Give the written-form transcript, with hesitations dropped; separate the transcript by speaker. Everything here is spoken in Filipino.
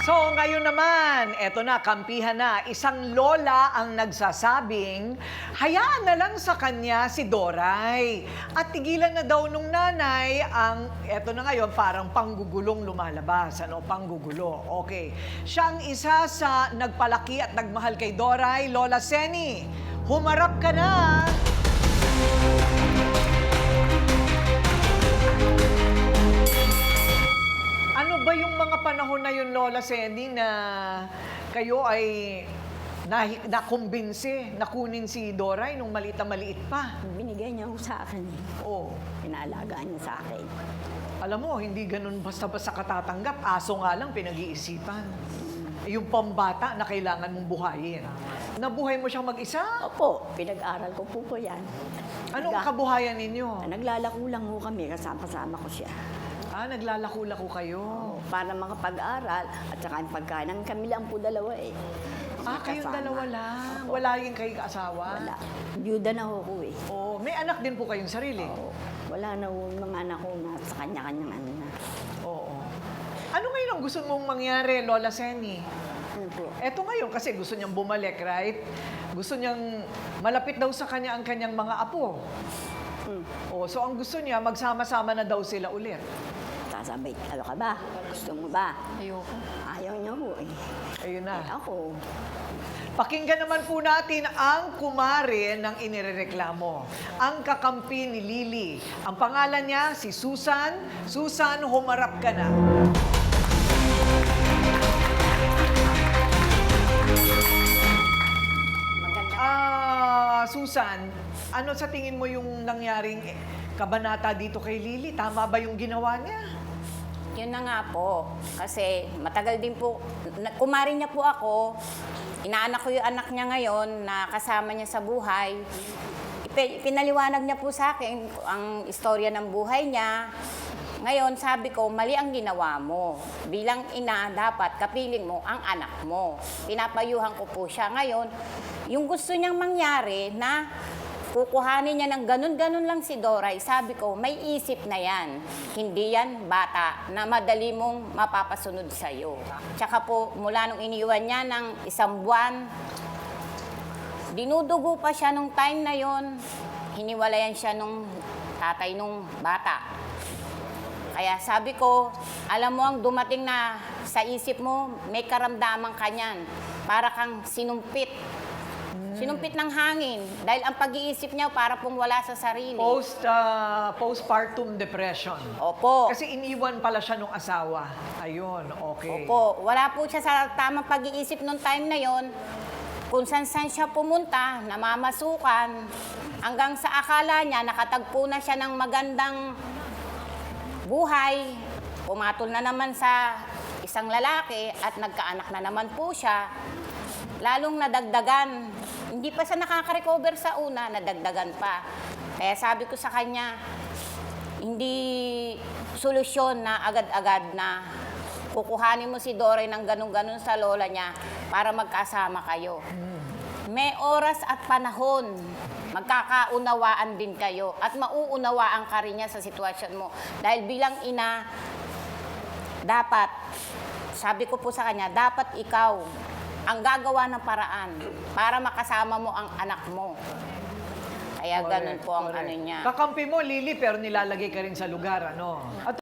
Speaker 1: So, ngayon naman, eto na, kampihan na. Isang lola ang nagsasabing, hayaan na lang sa kanya si Doray. At tigilan na daw nung nanay ang, eto na ngayon, parang panggugulong lumalabas. Ano, panggugulo. Okay. Siya ang isa sa nagpalaki at nagmahal kay Doray, Lola Seni. Humarap ka na! Ano ba yung mga panahon na yun, Lola Seni, na kayo ay nakumbinsi na kunin si Doray nung maliit na maliit pa?
Speaker 2: Binigay niya ako sa akin.
Speaker 1: Oo.
Speaker 2: Inaalagaan niya sa akin.
Speaker 1: Alam mo, hindi ganun basta-basta katatanggap. Aso nga lang pinag-iisipan. Yung pambata na kailangan mong buhayin. Nabuhay mo siyang mag-isa?
Speaker 2: Opo, pinag-aral ko po yan.
Speaker 1: Anong kabuhayan ninyo?
Speaker 2: Naglalako lang ho kami, kasama-kasama ko siya.
Speaker 1: Naglalako-lako kayo.
Speaker 2: Para makapag-aral at saka yung pagkain. Kami lang po dalawa eh.
Speaker 1: Kayong
Speaker 2: Kasama.
Speaker 1: dalawa lang.
Speaker 2: Opo.
Speaker 1: Wala yung kayo asawa?
Speaker 2: Wala. Byuda na ho ko eh.
Speaker 1: Oh, may anak din po kayong sarili?
Speaker 2: Oo. Wala na ho yung mga anak ko na sa kanya-kanyang ano na.
Speaker 1: Oo. Ano ngayon ang gusto mong mangyari, Lola Seni?
Speaker 2: Ano po?
Speaker 1: Eto ngayon kasi gusto niyang bumalik, right? Gusto niyang malapit daw sa kanya ang kanyang mga apo. So ang gusto niya, magsama-sama na daw sila ulit.
Speaker 2: Sasabay, ano ka ba? Gusto mo ba?
Speaker 3: Ayoko.
Speaker 2: Ayaw niya ho eh.
Speaker 1: Ayun na.
Speaker 2: Ako,
Speaker 1: Pakinggan naman po natin ang kumare ng inirereklamo. Ang kakampi ni Lily. Ang pangalan niya, si Susan. Susan, humarap ka na. Susan, ano sa tingin mo yung nangyaring kabanata dito kay Lily? Tama ba yung ginawa niya?
Speaker 3: Yun na nga po. Kasi matagal din po, kumari niya po ako, inaanak ko yung anak niya ngayon na kasama niya sa buhay. Pinaliwanag niya po sa akin ang istorya ng buhay niya. Ngayon, sabi ko, mali ang ginawa mo. Bilang ina, dapat kapiling mo ang anak mo. Pinapayuhan ko po siya. Ngayon, yung gusto niyang mangyari na kukuhanin niya ng ganun-ganun lang si Doray, sabi ko, may isip na yan. Hindi yan bata na madali mong mapapasunod sa'yo. Tsaka po, mula nung iniwan niya ng 1 buwan, dinudugo pa siya nung time na yon. Hiniwalayan siya nung tatay nung bata. Kaya sabi ko, alam mo ang dumating na sa isip mo, may karamdaman ka niyan. Para kang sinumpit. Sinumpit ng hangin. Dahil ang pag-iisip niya para pong wala sa sarili.
Speaker 1: Postpartum depression.
Speaker 3: Opo.
Speaker 1: Kasi iniwan pala siya nung asawa. Ayun, okay.
Speaker 3: Opo. Wala po siya sa tamang pag-iisip nung time na yon. Kung saan-saan siya pumunta, namamasukan. Hanggang sa akala niya, nakatagpo na siya ng magandang buhay. Pumatol na naman sa isang lalaki at nagkaanak na naman po siya. Lalong nadagdagan. Hindi pa siya nakaka-recover sa una, nadagdagan pa. Kaya sabi ko sa kanya, hindi solusyon na agad-agad na kukuhanin mo si Doray ng ganun-ganun sa lola niya para magkasama kayo. May oras at panahon, magkakaunawaan din kayo at mauunawaan ka rin niya sa sitwasyon mo. Dahil bilang ina, dapat, sabi ko po sa kanya, dapat ikaw ang gagawa ng paraan para makasama mo ang anak mo. Kaya ganun po ang ano niya.
Speaker 1: Kakampi mo, Lily, pero nilalagay ka rin sa lugar, ano? At